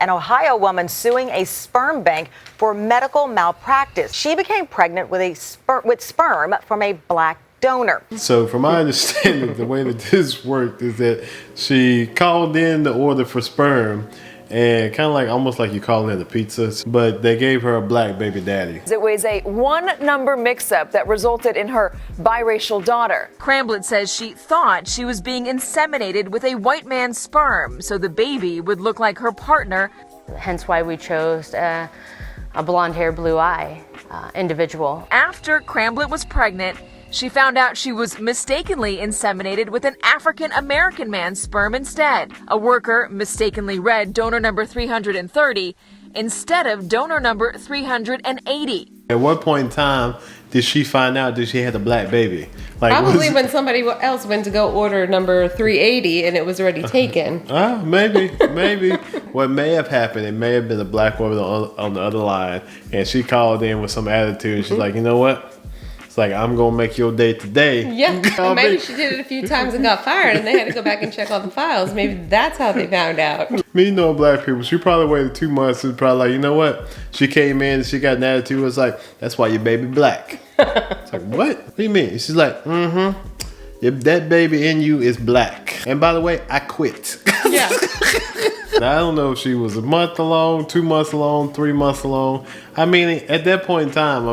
An Ohio woman suing a sperm bank for medical malpractice. She became pregnant with sperm from a black donor. So from my understanding, the way that this worked is that she called in the order for sperm, and kind of like almost like you call in the pizzas, but they gave her a black baby daddy. It was a one-number mix-up that resulted in her biracial daughter. Cramblett says she thought she was being inseminated with a white man's sperm, so the baby would look like her partner. Hence why we chose a blonde hair, blue eye individual. After Cramblett was pregnant, she found out she was mistakenly inseminated with an African-American man's sperm instead. A worker mistakenly read donor number 330 instead of donor number 380. At what point in time did she find out that she had a black baby? Like, probably when somebody else went to go order number 380 and it was already taken. Maybe. What may have happened, it may have been a black woman on the other line, and she called in with some attitude, and she's like, you know what? It's like, I'm going to make your day today. Yeah, maybe she did it a few times and got fired, and they had to go back and check all the files. Maybe that's how they found out. Me knowing black people, she probably waited 2 months and probably like, you know what? She came in and she got an attitude. It was like, that's why your baby black. It's like, what do you mean? She's like, if that baby in you is black. And by the way, I quit. Yeah. I don't know if she was a month along, 2 months along, 3 months along. I mean, at that point in time,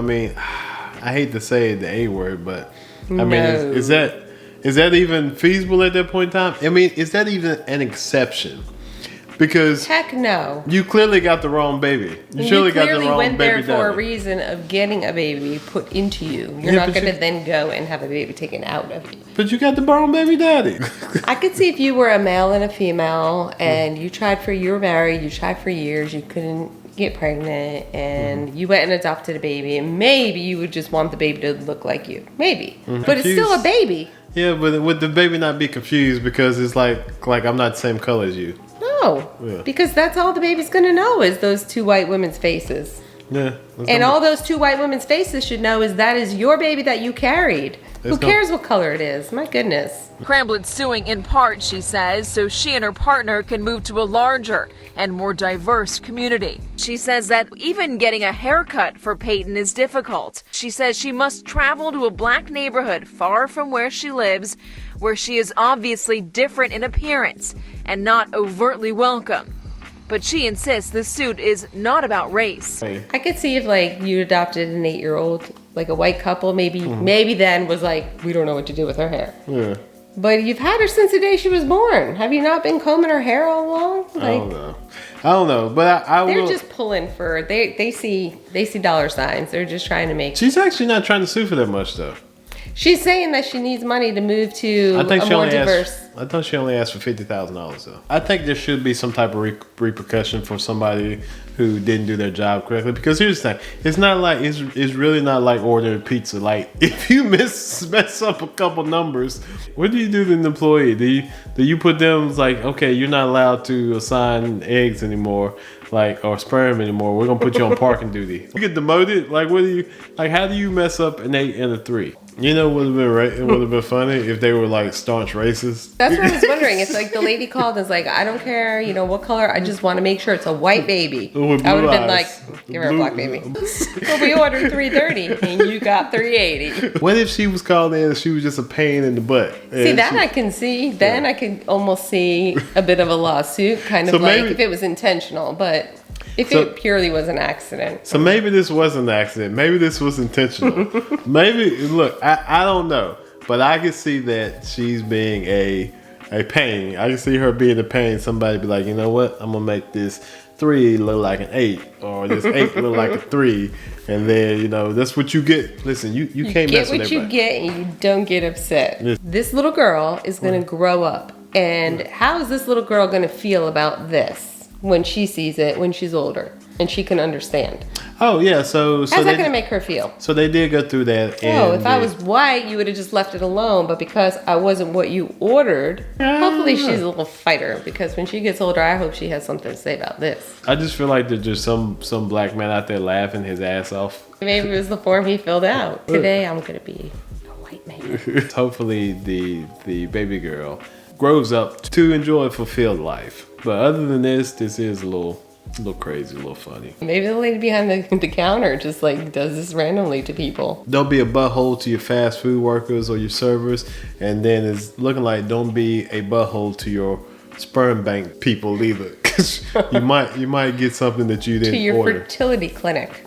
I hate to say the A word, but I mean, is that even feasible at that point in time? I mean, is that even an exception? Because heck no. You clearly got the wrong baby. You clearly went there for a reason of getting a baby put into you. You're not going to then go and have a baby taken out of you. But you got the wrong baby daddy. I could see if you were a male and a female and you were married, you tried for years, you couldn't get pregnant, and you went and adopted a baby, and maybe you would just want the baby to look like you. Maybe. But it's still a baby. Yeah, but would the baby not be confused because it's like I'm not the same color as you? No, because that's all the baby's gonna know is those two white women's faces. Yeah. And all those two white women's faces should know is that is your baby that you carried. Who cares what color it is? My goodness. Cramblett's suing in part, she says, so she and her partner can move to a larger and more diverse community. She says that even getting a haircut for Peyton is difficult. She says she must travel to a black neighborhood far from where she lives, where she is obviously different in appearance and not overtly welcome. But she insists the suit is not about race. I could see if you adopted an 8-year-old, like a white couple, maybe then was like, we don't know what to do with her hair. Yeah. But you've had her since the day she was born. Have you not been combing her hair all along? I don't know. But they're just pulling for they see dollar signs. They're just trying to make. She's actually not trying to sue for that much though. She's saying that she needs money to move to a more diverse. I thought she only asked for $50,000 though. I think there should be some type of repercussion for somebody who didn't do their job correctly. Because here's the thing: it's not like it's really not like ordering pizza. Like if you mess up a couple numbers, what do you do to an employee? Do you put them like, okay, you're not allowed to assign eggs anymore, or sperm anymore. We're gonna put you on parking duty. You get demoted. Like what do you How do you mess up an 8 and a 3? You know what would have been right? It would have been funny if they were staunch racists. That's what I was wondering. It's like the lady called and was like, I don't care, what color. I just want to make sure it's a white baby. I would have been like, give her a black baby. But we ordered 330 and you got 380. What if she was called in and she was just a pain in the butt? See, that I can see. Then I could almost see a bit of a lawsuit, kind of maybe, if it was intentional. But if it purely was an accident. So maybe this wasn't an accident. Maybe this was intentional. Maybe, look, I don't know. But I can see that she's being a pain. I can see her being a pain. Somebody be like, you know what? I'm going to make this 3 look like an 8. Or this 8 look like a 3. And then, that's what you get. Listen, you can't mess with everybody. You get what you get and you don't get upset. This little girl is going to grow up. And how is this little girl going to feel about this? When she sees it, when she's older, and she can understand. Oh yeah, so how's that going to make her feel? So they did go through that. If I was white, you would have just left it alone. But because I wasn't what you ordered, hopefully she's a little fighter. Because when she gets older, I hope she has something to say about this. I just feel like there's just some black man out there laughing his ass off. Maybe it was the form he filled out. Today I'm going to be a white man. Hopefully the baby girl grows up to enjoy a fulfilled life. But other than this is a little A little crazy, a little funny. Maybe the lady behind the counter just like does this randomly to people. Don't be a butthole to your fast food workers or your servers, and then it's looking like don't be a butthole to your sperm bank people either, because you might get something that you didn't To your order. fertility clinic.